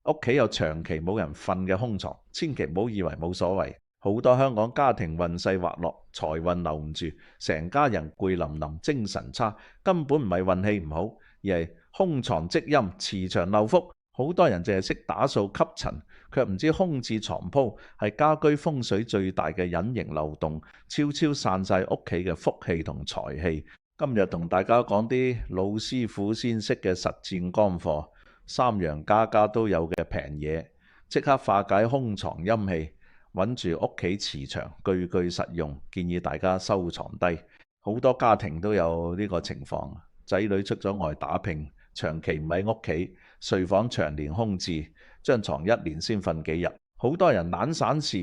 屋企有長期冇人瞓嘅空床，千祈唔好以為冇所謂。好多香港家庭運勢滑落，財運留唔住，成家人攰冧冧，精神差，根本唔係運氣唔好，而係空床積陰，磁場漏福。好多人淨係識打掃吸塵，卻唔知空置床鋪係家居風水最大嘅隱形漏洞，悄悄散晒屋企嘅福氣同財氣。今日同大家講啲老師傅先識嘅實戰乾貨，三陽家家都有嘅平嘢，即刻化解空床陰氣，穩住屋企磁場，句句實用，建議大家收藏低。好多家庭都有呢個情況，仔女出咗外打拼，長期唔喺屋企，睡房長年空置，張床一年先瞓幾日。好多人懶散事，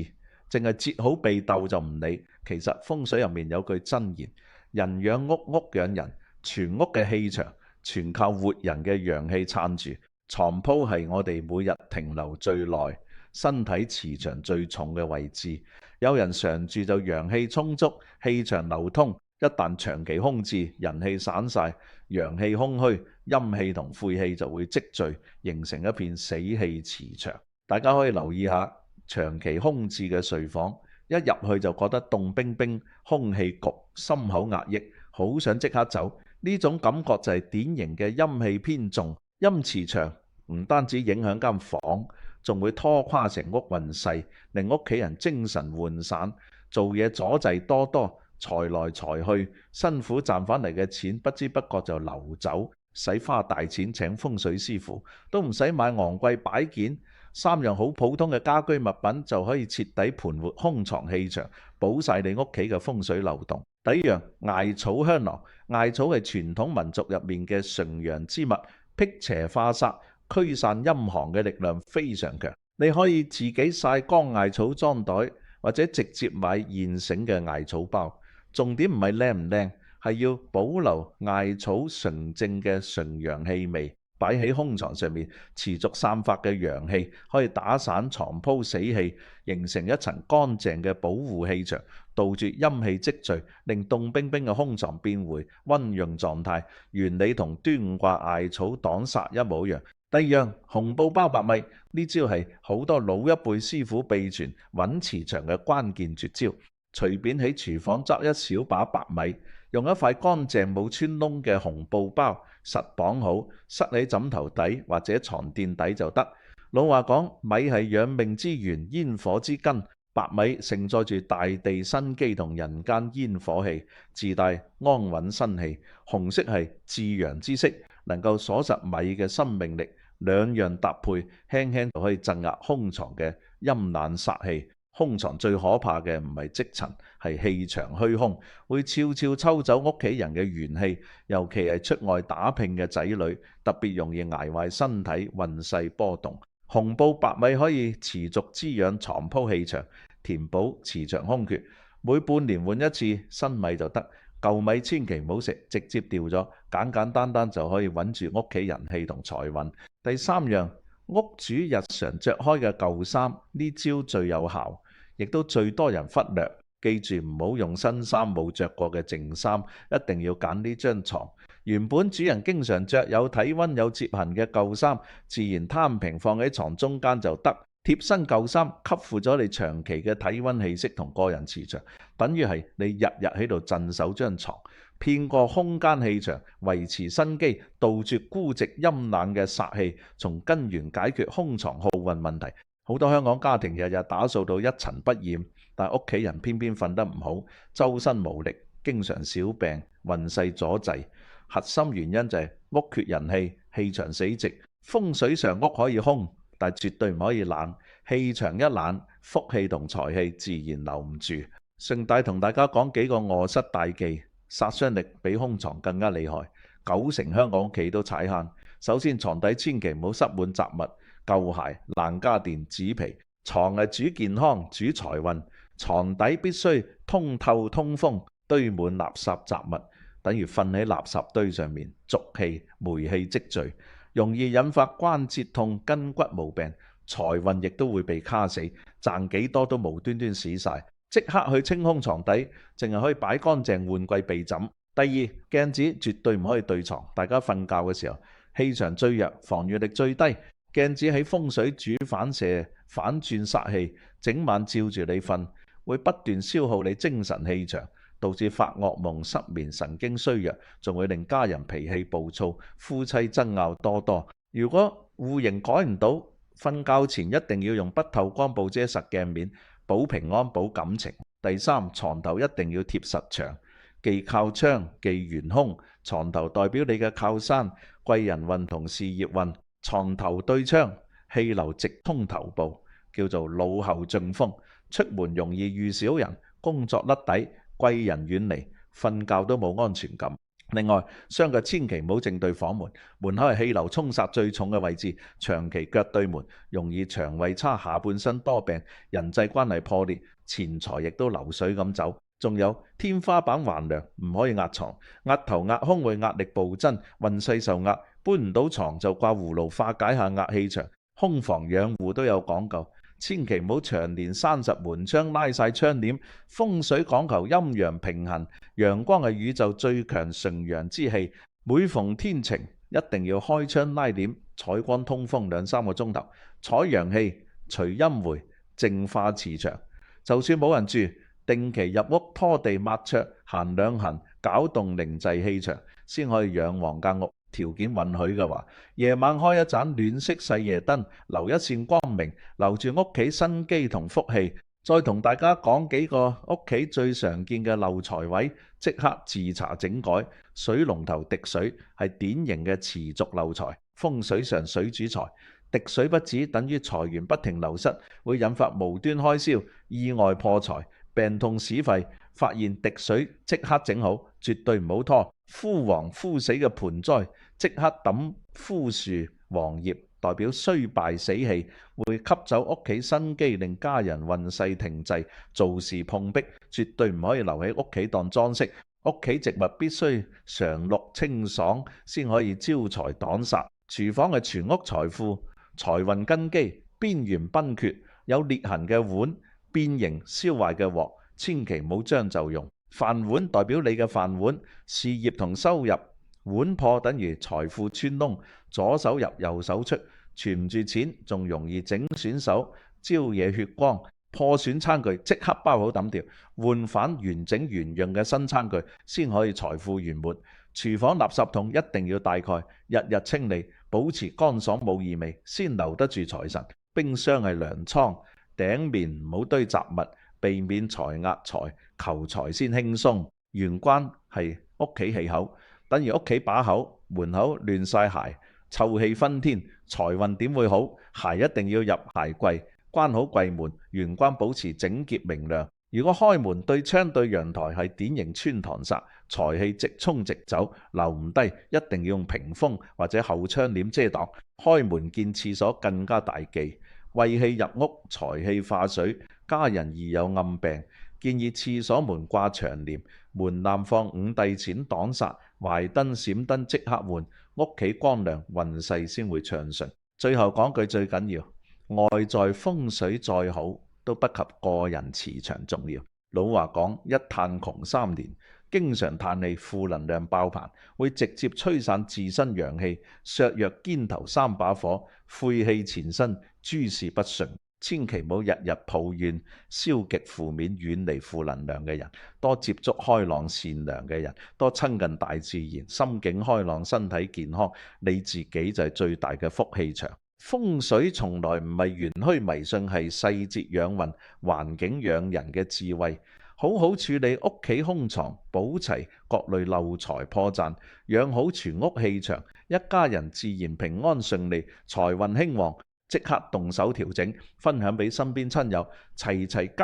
淨係接好被竇就唔理。其實風水入面有句真言：人養屋，屋養人。全屋嘅氣場全靠活人嘅陽氣撐住。床鋪係我哋每日停留最耐、身體磁場最重嘅位置。有人常住就陽氣充足，氣場流通。一旦長期空置，人氣散晒，陽氣空虛，陰氣同晦氣就會積聚，形成一片死氣磁場。大家可以留意下，長期空置嘅睡房，一入去就覺得凍冰冰，空氣焗，心口壓抑，好想即刻走。呢種感覺就係典型嘅陰氣偏重。陰磁場唔單止影響間房，仲會拖垮成屋運勢，令屋企人精神渙散，做嘢阻滯多多，財來財去，辛苦賺返嚟嘅錢不知不覺就流走，使花大錢請風水師傅，都唔使買昂貴擺件，三樣好普通嘅家居物品就可以徹底盤活空床氣場，補晒你屋企嘅風水漏洞。第一樣，艾草香囊。艾草係傳統民族入面嘅純陽之物，辟邪化煞、驅散陰寒嘅力量非常強。你可以自己曬乾艾草裝袋，或者直接買現成嘅艾草包。重點唔係靚唔靚，係要保留艾草純正嘅純陽氣味，擺喺空床上面，持續散發嘅陽氣可以打散床鋪死氣，形成一層乾淨嘅保護氣場，杜絕陰氣積聚，令凍冰冰嘅空床變回溫潤狀態。原理同端午掛艾草擋煞一模一樣。第二樣，紅布包白米。呢招係好多老一輩師傅秘傳穩磁場嘅關鍵絕招。隨便喺廚房執一小把白米，用一塊乾淨冇穿窿嘅紅布包，實綁好，塞喺枕頭底或者床墊底就得。老話講，米係養命之源，煙火之根。白米承載住大地生機同人間煙火氣，自帶安穩生氣。紅色係至陽之色，能夠鎖實米嘅生命力。兩樣搭配，輕輕就可以鎮壓空床嘅陰冷煞氣。空床最可怕嘅唔係積塵，係氣場虛空，會悄悄抽走屋企人嘅元氣。尤其係出外打拼嘅仔女，特別容易捱壞身體，運勢波動。紅布白米可以持續滋養床鋪氣場，填補磁場空缺。每半年換一次新米就得，舊米千祈唔好食，直接掉咗，簡簡單單就可以穩住屋企人氣同財運。第三樣，屋主日常着開嘅舊衫，呢招最有效，亦都最多人忽略。記住唔好用新衫冇着過嘅淨衫，一定要揀呢張床。原本主人經常着有體溫有折痕嘅舊衫，自然攤平放喺床中間就得。貼身舊衫吸附咗你長期嘅體溫氣息同個人磁場，等於係你日日喺度鎮守張床，遍過空間氣場，維持生機，杜絕孤寂陰冷嘅煞氣，從根源解決空床耗運問題。好多香港家庭日日打掃到一塵不染，但屋企人偏偏瞓得唔好，周身無力，經常小病，運勢阻滯。核心原因就係屋缺人氣，氣場死寂。風水上屋可以空，但絕對唔可以冷。氣場一冷，福氣同財氣自然留唔住。順帶同大家講幾個臥室大忌，殺傷力比空床更加厲害。90%香港屋企都踩坑。首先，床底千祈唔好塞滿雜物、舊鞋、爛家電、紙皮。床係主健康、主財運，床底必須通透通風，堆滿垃圾雜物，等於瞓喺垃圾堆上面，濁氣、霉氣積聚，容易引發關節痛、筋骨毛病，財運亦都會被卡死，賺幾多都無端端蝕晒。即刻去清空床底，淨係可以擺乾淨換季被枕。第二，鏡子絕對唔可以對床，大家瞓覺嘅時候，氣場最弱，防禦力最低，鏡子喺風水主反射，反轉煞氣，整晚照住你瞓，會不斷消耗你精神氣場，導致發噩夢、失眠、神經衰弱，仲會令家人脾氣暴躁，夫妻爭拗多多。如果戶型改唔到，瞓覺前一定要用不透光布遮實鏡面，保平安保感情。第三，床頭一定要貼實牆，忌靠窗，忌懸空。床頭代表你嘅靠山，貴人運同事業運。床頭對窗，氣流直通頭部，叫做腦後進風。出門容易遇小人，工作甩底，貴人遠離，瞓覺都冇安全感。另外，雙腳千祈唔好正對房門，門口係氣流沖煞最重嘅位置，長期腳對門，容易腸胃差，下半身多病，人際關係破裂，錢財亦都流水咁走。仲有天花板橫梁唔可以壓床，壓頭壓胸會壓力暴增，運勢受壓，搬唔到床就掛葫蘆化解下壓氣場。空房養護都有講究，千祈唔好長年閂實門窗，拉晒窗簾。風水講求陰陽平衡，陽光係宇宙最強純陽之氣，每逢天晴一定要開窗拉簾，採光通風2-3個鐘頭，採陽氣，除陰回，淨化磁場。就算冇人住，定期入屋拖地抹桌，行2行，搞動靈濟氣場，先可以養旺間屋。條件允許嘅話，夜晚開一盞暖色細夜燈，留一線光明，留住屋企生機同福氣。再同大家講幾個屋企最常見嘅漏財位，即刻自查整改。水龍頭滴水係典型嘅持續漏財，風水上水主財，滴水不止等於財源不停流失，會引發無端開銷、意外破財、病痛使費。發現滴水即刻整好，絕對唔好拖。枯黃枯死嘅盆栽即刻抌枯樹黃葉，代表衰敗死氣，會吸走屋企生機，令家人運勢停滯，做事碰壁。絕對唔可以留喺屋企當裝飾。屋企植物必須常綠清爽，先可以招財擋煞。廚房係全屋財富、財運根基，邊緣崩缺，有裂痕嘅碗、變形燒壞嘅鑊，千祈唔好將就用。飯碗代表你嘅飯碗，事業同收入。碗破等於財富穿窿，左手入右手出，存唔住錢，仲容易整損手，招惹血光。破損餐具即刻包好抌掉，換返完整原樣嘅新餐具，先可以財富圓滿。廚房垃圾桶一定要大蓋，日日清理，保持乾爽冇異味，先留得住財神。冰箱係糧倉，頂面唔好堆雜物，避免財壓財，求財先輕鬆。玄關係屋企氣口，等於屋企把口，門口亂晒鞋，臭氣熏天，財運點會好？鞋一定要入鞋櫃，關好櫃門，玄關保持整潔明亮。如果開門對窗對陽台係典型穿堂煞，財氣直衝直走，留唔低，一定要用屏風或者後窗簾遮擋。開門見廁所更加大忌，晦氣入屋，財氣化水，家人易有暗病。建議廁所門掛長簾，門檻放5帝錢擋煞，壞燈閃燈即刻換，屋企光亮，運勢先會暢順。最後講句最緊要，外在風水再好，都不及個人磁場重要。老話講，一嘆窮3年，經常嘆氣，負能量爆棚，會直接吹散自身陽氣，削弱肩頭3把火，晦氣纏身，諸事不順。千祈唔好日日抱怨、消極負面、遠離負能量嘅人，多接觸開朗善良嘅人，多親近大自然，心境開朗，身體健康，你自己就係最大嘅福氣場。風水從來唔係玄虛迷信，係細節養運、環境養人嘅智慧。好好處理屋企空床，保齊各類漏財破綻，養好全屋氣場，一家人自然平安順利，財運興旺。即刻動手調整，分享俾身邊親友，齊齊加